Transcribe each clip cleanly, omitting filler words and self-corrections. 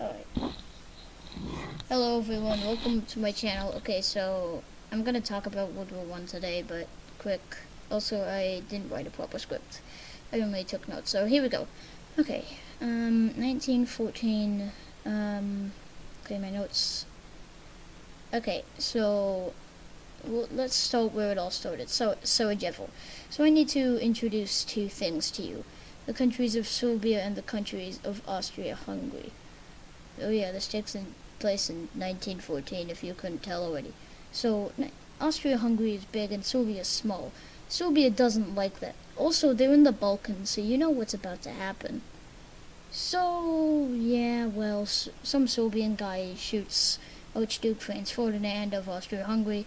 Alright. Hello everyone, welcome to my channel. Okay, so I'm gonna talk about WW1 today, but quick. Also, I didn't write a proper script. I only took notes, so here we go. Okay, 1914, okay, my notes. Okay, so let's start where it all started. Sarajevo. So I need to introduce two things to you. The countries of Serbia and the countries of Austria-Hungary. Oh yeah, this takes place in 1914, if you couldn't tell already. So, Austria-Hungary is big and Serbia is small. Serbia doesn't like that. Also, they're in the Balkans, so you know what's about to happen. So, yeah, well, some Serbian guy shoots Archduke Franz Ferdinand of Austria-Hungary,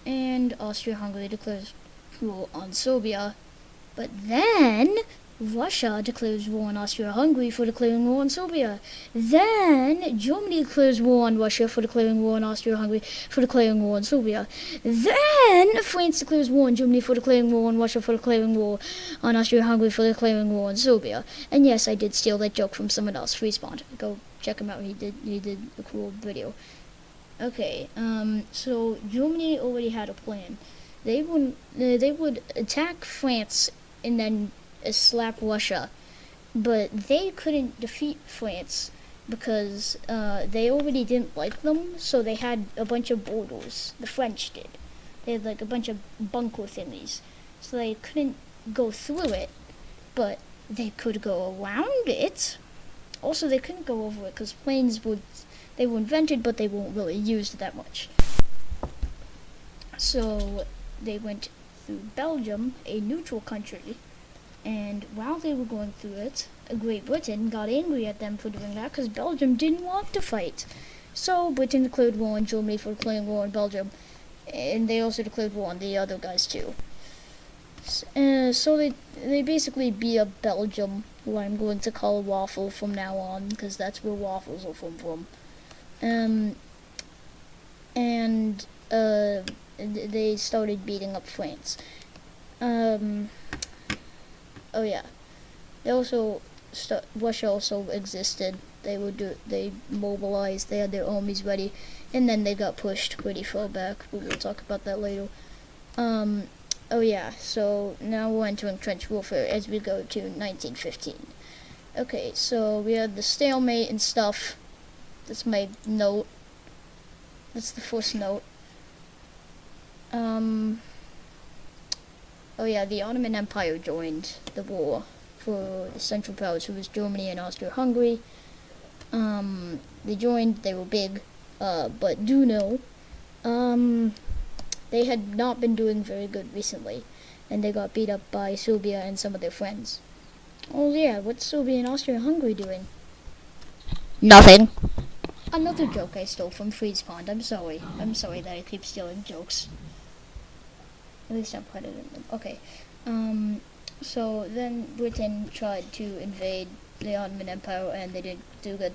and Austria-Hungary declares war on Serbia. But then Russia declares war on Austria-Hungary for declaring war on Serbia. Then Germany declares war on Russia for declaring war on Austria-Hungary for declaring war on Serbia. Then France declares war on Germany for declaring war on Russia for declaring war on Austria-Hungary for declaring war on Serbia. And yes, I did steal that joke from someone else, freezepond. Go check him out. He did a cool video. Okay, so Germany already had a plan. They would attack France and then slap Russia, but they couldn't defeat France because they already didn't like them, so they had a bunch of borders. The French did. They had like a bunch of bunker thingies, so they couldn't go through it, but they could go around it. Also, they couldn't go over it because they were invented, but they weren't really used that much. So they went through Belgium, a neutral country, and while they were going through it, Great Britain got angry at them for doing that because Belgium didn't want to fight. So Britain declared war on Germany for declaring war on Belgium, and they also declared war on the other guys too. So they basically beat up Belgium, who I'm going to call Waffle from now on because that's where waffles are from. And they started beating up France. Oh yeah, Russia also existed. They mobilized. They had their armies ready, and then they got pushed pretty far back. But we'll talk about that later. Oh yeah. So now we're entering trench warfare as we go to 1915. Okay, so we had the stalemate and stuff. That's my note. That's the first note. Oh yeah, the Ottoman Empire joined the war for the Central Powers, who was Germany and Austria-Hungary. They joined, they were big, but do know, they had not been doing very good recently, and they got beat up by Serbia and some of their friends. Oh yeah, what's Serbia and Austria-Hungary doing? Nothing. Another joke I stole from freezepond. I'm sorry. I'm sorry that I keep stealing jokes. At least I'm crediting them. Okay. So then Britain tried to invade the Ottoman Empire and they didn't do good.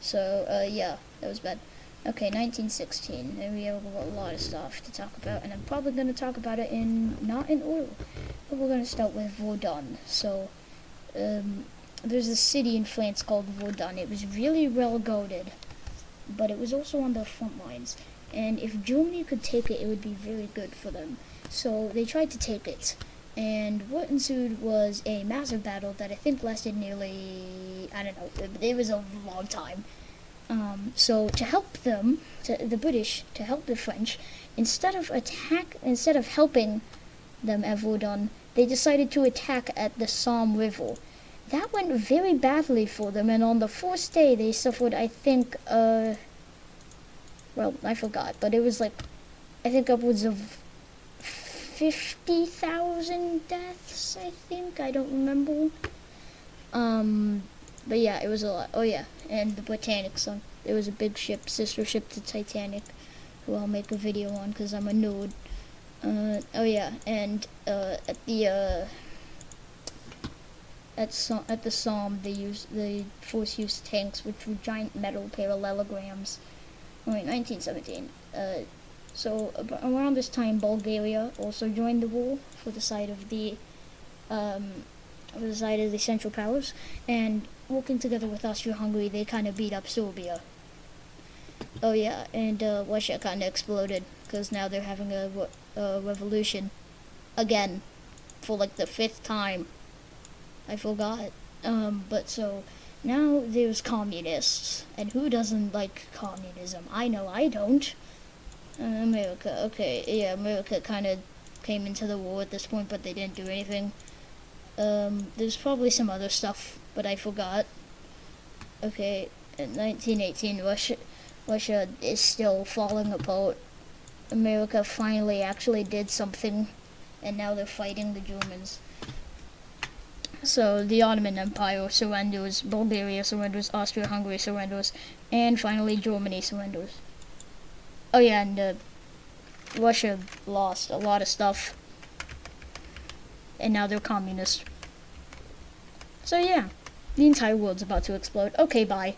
So, yeah, that was bad. Okay, 1916. And we have a lot of stuff to talk about, and I'm probably going to talk about it not in order. But we're going to start with Verdun. So, there's a city in France called Verdun. It was really well guarded, but it was also on the front lines. And if Germany could take it, it would be very good for them. So they tried to take it. And what ensued was a massive battle that I think lasted nearly, I don't know, it was a long time. So to help them, the British, to help the French, instead of helping them at Verdun, they decided to attack at the Somme River. That went very badly for them, and on the first day they suffered, I think, well, I forgot, but it was like, I think upwards of 50,000 deaths, I think. I don't remember. But yeah, it was a lot. Oh yeah, and the Britannic sunk. There was a big ship, sister ship to Titanic, who I'll make a video on because I'm a nerd. Oh yeah, and at the Somme, the force used tanks, which were giant metal parallelograms. 1917. So around this time, Bulgaria also joined the war for the side of the Central Powers, and working together with Austria-Hungary, they kind of beat up Serbia. Oh yeah, and Russia kind of exploded because now they're having a revolution again for like the 5th time. I forgot. But so now there's communists, and who doesn't like communism? I know I don't. America, okay, yeah, America kind of came into the war at this point, but they didn't do anything. There's probably some other stuff, but I forgot. Okay, in 1918, Russia is still falling apart. America finally actually did something, and now they're fighting the Germans. So the Ottoman Empire surrenders, Bulgaria surrenders, Austria-Hungary surrenders, and finally Germany surrenders. Oh yeah, and Russia lost a lot of stuff, and now they're communist. So yeah, the entire world's about to explode. Okay, bye.